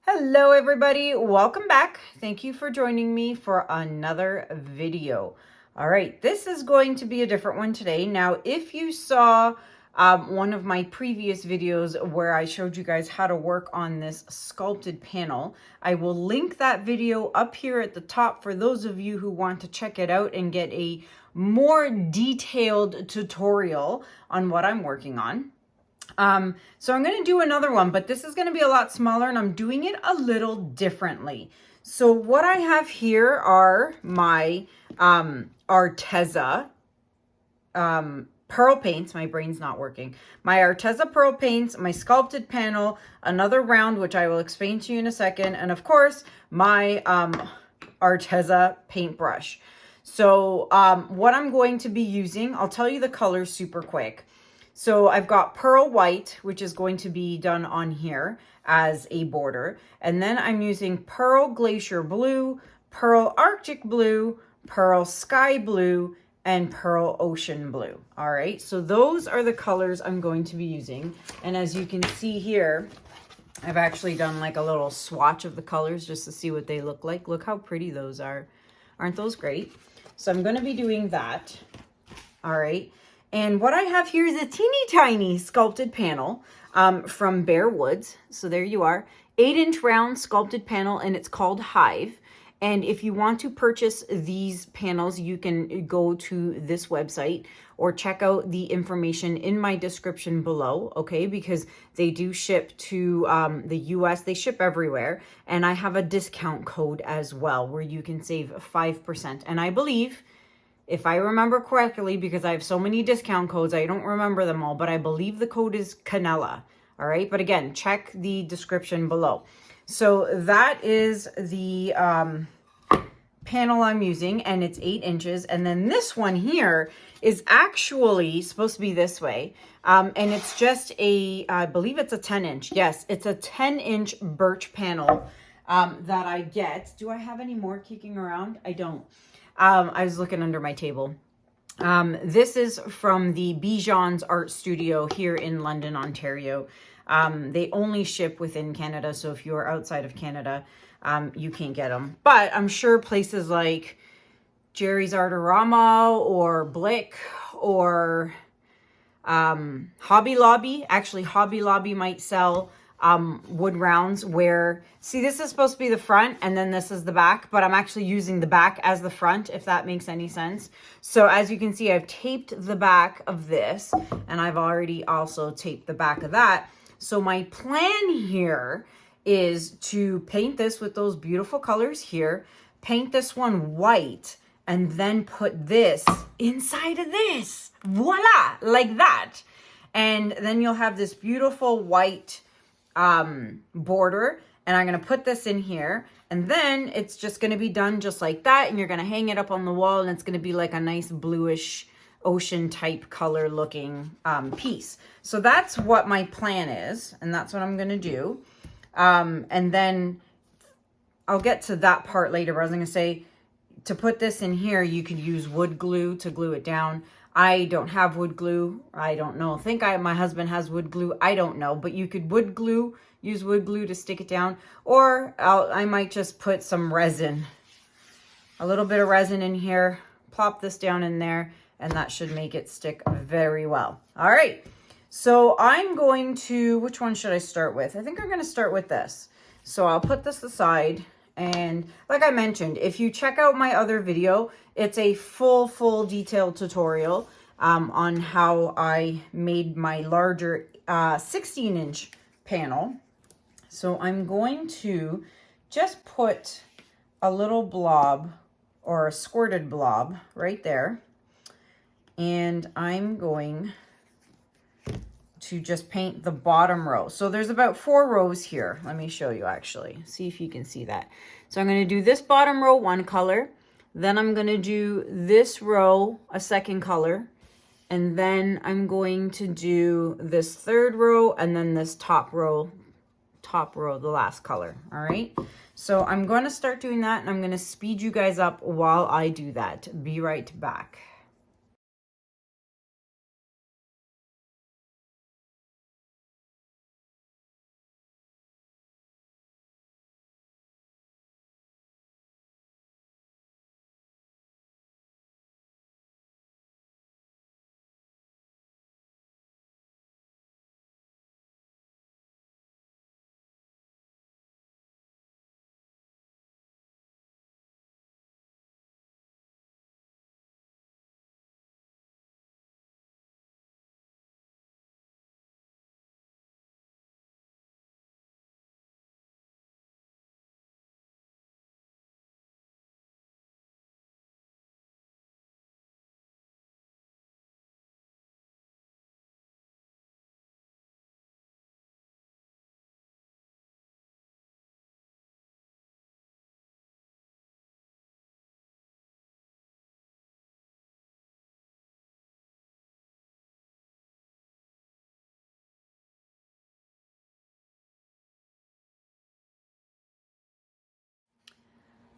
Hello everybody, welcome back. Thank you for joining me for another video. All right, this is going to be a different one today. Now, if you saw one of my previous videos where I showed you guys how to work on this sculpted panel, I will link that video up here at the top for those of you who want to check it out and get a more detailed tutorial on what I'm working on. So I'm going to do another one, but this is going to be a lot smaller and I'm doing it a little differently. So what I have here are my Arteza pearl paints. My brain's not working. My Arteza pearl paints, my sculpted panel, another round, which I will explain to you in a second, and of course, my Arteza paintbrush. So what I'm going to be using, I'll tell you the colors super quick. So I've got pearl white, which is going to be done on here as a border. And then I'm using pearl glacier blue, pearl arctic blue, pearl sky blue, and pearl ocean blue. All right, so those are the colors I'm going to be using. And as you can see here, I've actually done like a little swatch of the colors just to see what they look like. Look how pretty those are. Aren't those great? So I'm going to be doing that. All right. And what I have here is a teeny tiny sculpted panel from BearWoods. So there you are, 8-inch round sculpted panel, and it's called Hive. And if you want to purchase these panels, you can go to this website or check out the information in my description below, okay? Because they do ship to the US, they ship everywhere. And I have a discount code as well where you can save 5%. And I believe, if I remember correctly, because I have so many discount codes, I don't remember them all, but I believe the code is Kanella. All right. But again, check the description below. So that is the panel I'm using, and it's 8 inches. And then this one here is actually supposed to be this way. And it's just I believe it's a 10-inch. Yes, it's a 10-inch birch panel that I get. Do I have any more kicking around? I don't. I was looking under my table. This is from the Bijan's Art Studio here in London, Ontario. They only ship within Canada, so if you're outside of Canada, you can't get them. But I'm sure places like Jerry's Artorama or Blick or Hobby Lobby, actually Hobby Lobby might sell wood rounds where, see, this is supposed to be the front and then this is the back, but I'm actually using the back as the front, if that makes any sense. So as you can see, I've taped the back of this and I've already also taped the back of that. So my plan here is to paint this with those beautiful colors here, paint this one white, and then put this inside of this. Voila, like that. And then you'll have this beautiful white border, and I'm going to put this in here, and then it's just going to be done just like that, and you're going to hang it up on the wall, and it's going to be like a nice bluish ocean type color looking piece. So that's what my plan is, and that's what I'm going to do. And then I'll get to that part later, but I was going to say, to put this in here, you could use wood glue to glue it down. I don't have wood glue. I don't know. My husband has wood glue. I don't know, but you could use wood glue to stick it down, or I might just put some resin, a little bit of resin in here, plop this down in there, and that should make it stick very well. All right. So I'm going to, which one should I start with? I think I'm going to start with this. So I'll put this aside. And like I mentioned, if you check out my other video, it's a full detailed tutorial on how I made my larger 16-inch panel. So I'm going to just put a little blob or a squirted blob right there. And I'm going to just paint the bottom row. So there's about 4 rows here. Let me show you actually. See if you can see that. So I'm going to do this bottom row one color. Then I'm going to do this row a second color. And then I'm going to do this third row and then this top row, the last color. All right. So I'm going to start doing that, and I'm going to speed you guys up while I do that. Be right back.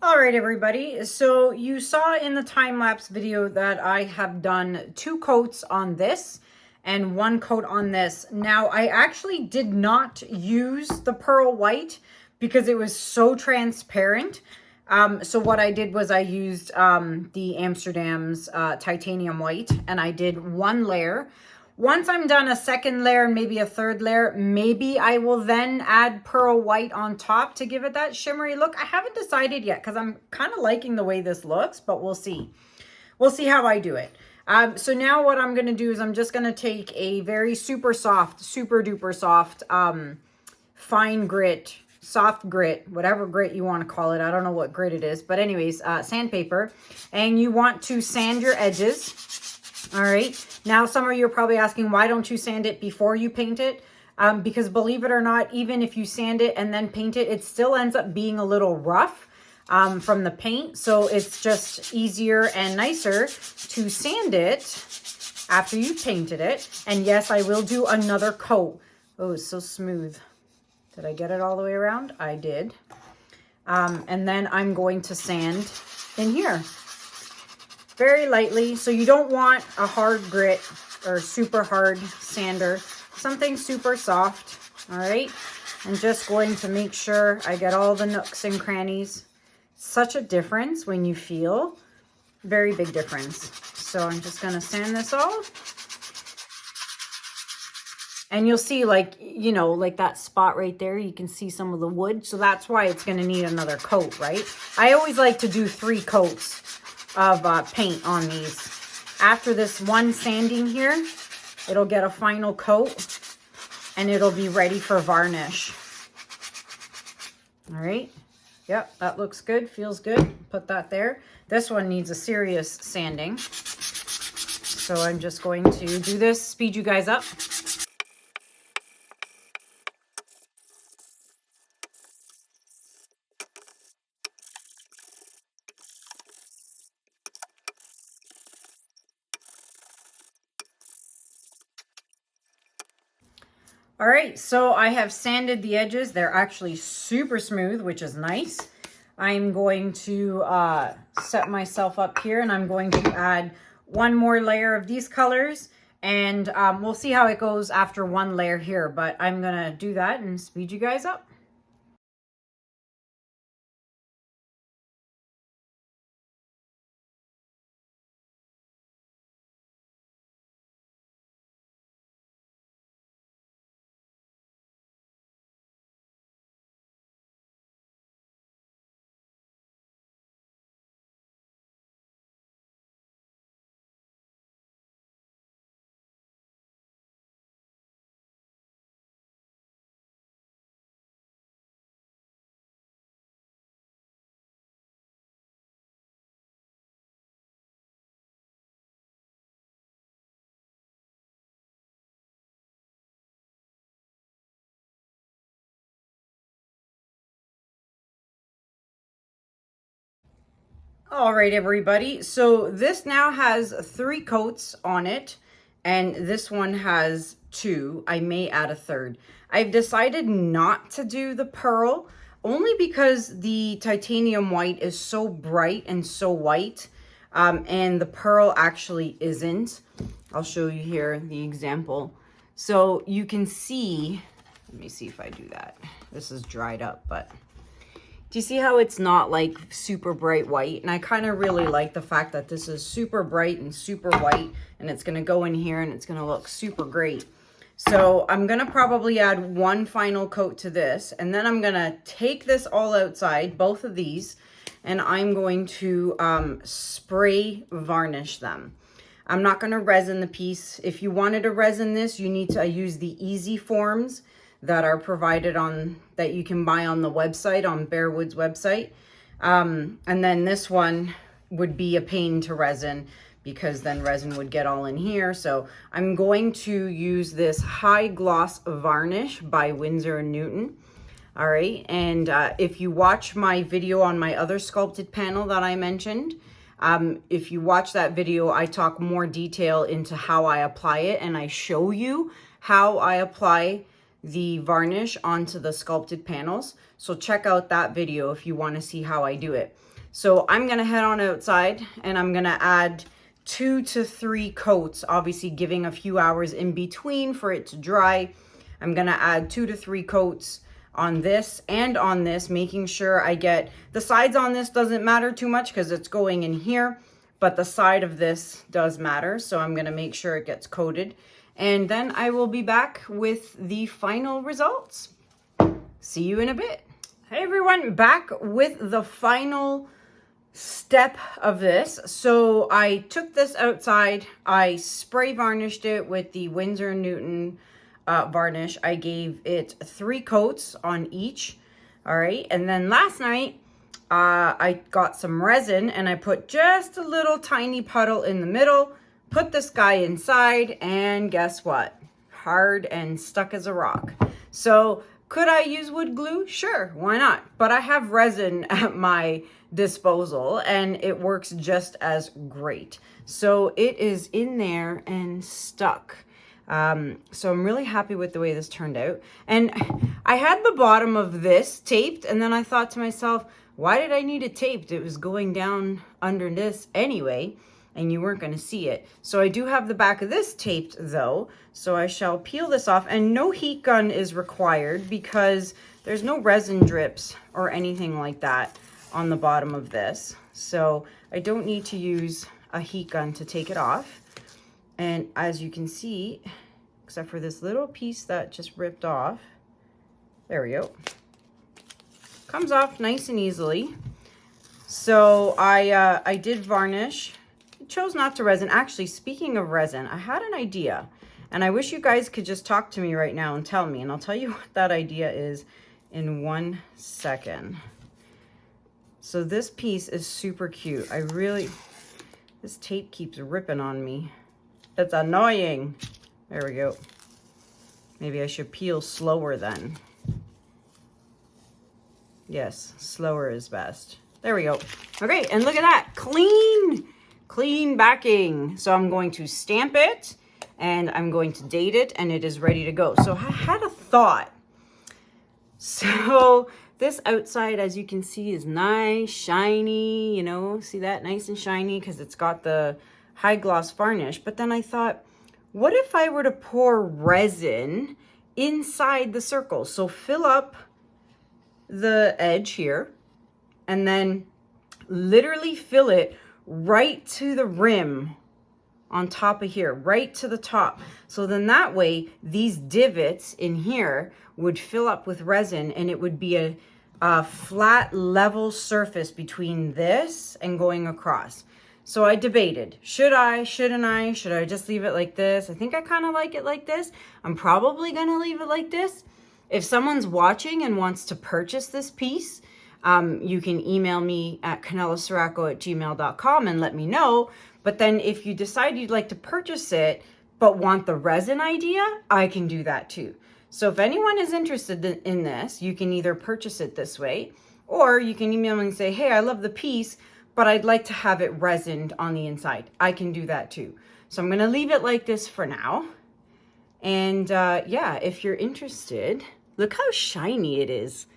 All right, everybody. So you saw in the time-lapse video that I have done 2 coats on this and 1 coat on this. Now, I actually did not use the pearl white because it was so transparent. So what I did was I used the Amsterdam's titanium white, and I did 1 layer. Once I'm done a 2nd layer and maybe a 3rd layer, maybe I will then add pearl white on top to give it that shimmery look. I haven't decided yet because I'm kind of liking the way this looks, but we'll see. We'll see how I do it. So now what I'm going to do is I'm just going to take a very super soft, super duper soft, fine grit, soft grit, whatever grit you want to call it. I don't know what grit it is, but anyways, sandpaper. And you want to sand your edges. All right. Now, some of you are probably asking, why don't you sand it before you paint it? Because believe it or not, even if you sand it and then paint it, it still ends up being a little rough from the paint. So it's just easier and nicer to sand it after you've painted it. And yes, I will do another coat. Oh, it's so smooth. Did I get it all the way around? I did. And then I'm going to sand in here. Very lightly. So you don't want a hard grit or super hard sander. Something super soft. All right. I'm just going to make sure I get all the nooks and crannies. Such a difference when you feel. Very big difference. So I'm just going to sand this off. And you'll see, like, you know, like that spot right there, you can see some of the wood. So that's why it's going to need another coat, right? I always like to do 3 coats of paint on these. After this one sanding here, it'll get a final coat and it'll be ready for varnish. All right. Yep, that looks good. Feels good. Put that there. This one needs a serious sanding. So I'm just going to do this, speed you guys up. All right, so I have sanded the edges. They're actually super smooth, which is nice. I'm going to set myself up here, and I'm going to add 1 more layer of these colors, and we'll see how it goes after 1 layer here, but I'm gonna do that and speed you guys up. All right, everybody. So this now has 3 coats on it, and this one has 2. I may add a 3rd. I've decided not to do the pearl only because the titanium white is so bright and so white, and the pearl actually isn't. I'll show you here the example. So you can see, let me see if I do that. This is dried up, but do you see how it's not like super bright white? And I kind of really like the fact that this is super bright and super white, and it's going to go in here and it's going to look super great. So I'm going to probably add 1 final coat to this, and then I'm going to take this all outside, both of these, and I'm going to spray varnish them. I'm not going to resin the piece. If you wanted to resin this, you need to use the easy forms that are provided on, that you can buy on the website, on BearWoods website. And then this one would be a pain to resin because then resin would get all in here. So I'm going to use this high gloss varnish by Winsor & Newton. All right, and if you watch my video on my other sculpted panel that I mentioned, if you watch that video, I talk more detail into how I apply it, and I show you how I apply the varnish onto the sculpted panels. So check out that video if you want to see how I do it. So I'm going to head on outside and I'm going to add 2 to 3 coats, obviously giving a few hours in between for it to dry. I'm going to add 2 to 3 coats on this and on this, making sure I get the sides on this. Doesn't matter too much because it's going in here, but the side of this does matter. So I'm going to make sure it gets coated, and then I will be back with the final results. See you in a bit. Hey everyone, back with the final step of this. So I took this outside, I spray varnished it with the Winsor & Newton varnish. I gave it 3 coats on each. All right, and then last night I got some resin and I put just a little tiny puddle in the middle, put this guy inside, and guess what? Hard and stuck as a rock. So could I use wood glue? Sure, why not? But I have resin at my disposal and it works just as great. So it is in there and stuck. So I'm really happy with the way this turned out. And I had the bottom of this taped, and then I thought to myself, why did I need it taped? It was going down under this anyway, and you weren't going to see it. So I do have the back of this taped though. So I shall peel this off, and no heat gun is required because there's no resin drips or anything like that on the bottom of this. So I don't need to use a heat gun to take it off. And as you can see, except for this little piece that just ripped off, there we go, comes off nice and easily. So I did varnish. I chose not to resin. Actually, speaking of resin, I had an idea, and I wish you guys could just talk to me right now and tell me, and I'll tell you what that idea is in 1 second. So this piece is super cute. This tape keeps ripping on me. It's annoying. There we go. Maybe I should peel slower then. Yes, slower is best. There we go. Okay, and look at that. Clean backing. So I'm going to stamp it and I'm going to date it, and it is ready to go. So I had a thought. So this outside, as you can see, is nice, shiny, you know, see that? Nice and shiny because it's got the high gloss varnish. But then I thought, what if I were to pour resin inside the circle? So fill up the edge here and then literally fill it right to the rim on top of here, right to the top. So then that way these divots in here would fill up with resin, and it would be a flat level surface between this and going across. So I debated, should I, shouldn't I? Should I just leave it like this? I think I kind of like it like this. I'm probably going to leave it like this. If someone's watching and wants to purchase this piece, you can email me at kanellaciraco@gmail.com and let me know. But then if you decide you'd like to purchase it but want the resin idea, I can do that too. So if anyone is interested in this, you can either purchase it this way, or you can email me and say, hey, I love the piece, but I'd like to have it resined on the inside. I can do that too. So I'm gonna leave it like this for now. And yeah, if you're interested, look how shiny it is.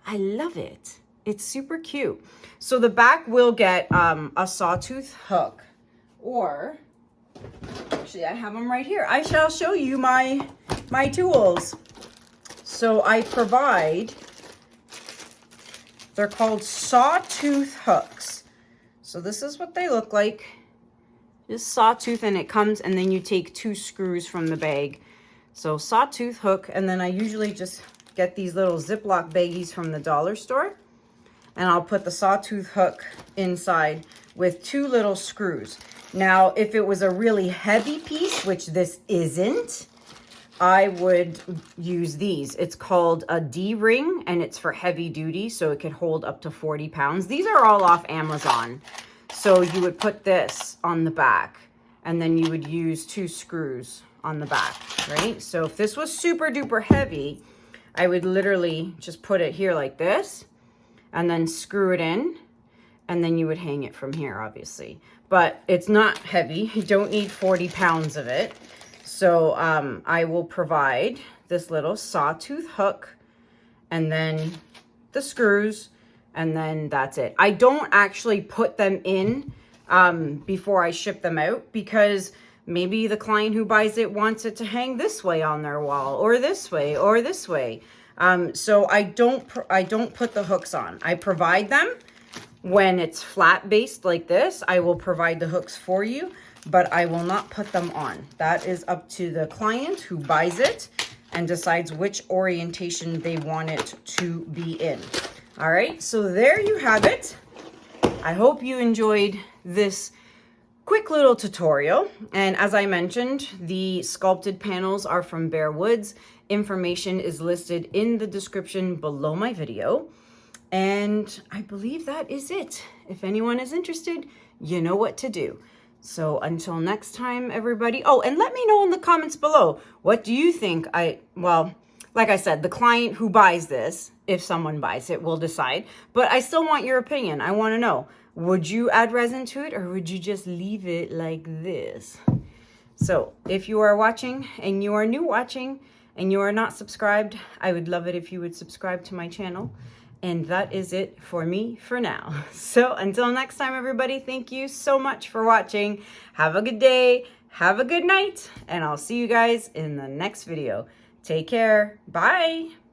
I love it. It's super cute. So the back will get a sawtooth hook, or actually I have them right here. I shall show you my tools. So I provide, they're called sawtooth hooks. So this is what they look like. This sawtooth, and it comes, and then you take 2 screws from the bag. So sawtooth hook, and then I usually just get these little Ziploc baggies from the dollar store, and I'll put the sawtooth hook inside with 2 little screws. Now, if it was a really heavy piece, which this isn't, I would use these. It's called a D-ring, and it's for heavy duty, so it could hold up to 40 pounds. These are all off Amazon. So you would put this on the back, and then you would use 2 screws on the back, right? So if this was super duper heavy, I would literally just put it here like this, and then screw it in, and then you would hang it from here, obviously. But it's not heavy. You don't need 40 pounds of it. So I will provide this little sawtooth hook, and then the screws, and then that's it. I don't actually put them in before I ship them out, because maybe the client who buys it wants it to hang this way on their wall, or this way, or this way. So I don't put the hooks on. I provide them when it's flat based like this. I will provide the hooks for you, but I will not put them on. That is up to the client who buys it and decides which orientation they want it to be in. All right, so there you have it. I hope you enjoyed this quick little tutorial. And as I mentioned, the sculpted panels are from BearWoods. Information is listed in the description below my video. And I believe that is it. If anyone is interested, you know what to do. So until next time, everybody. Oh, and let me know in the comments below, what do you think? Well, like I said, the client who buys this, if someone buys it, will decide. But I still want your opinion. I want to know, would you add resin to it, or would you just leave it like this? So if you are watching and you are new watching and you are not subscribed, I would love it if you would subscribe to my channel. And that is it for me for now. So until next time, everybody, thank you so much for watching. Have a good day, have a good night, and I'll see you guys in the next video. Take care. Bye.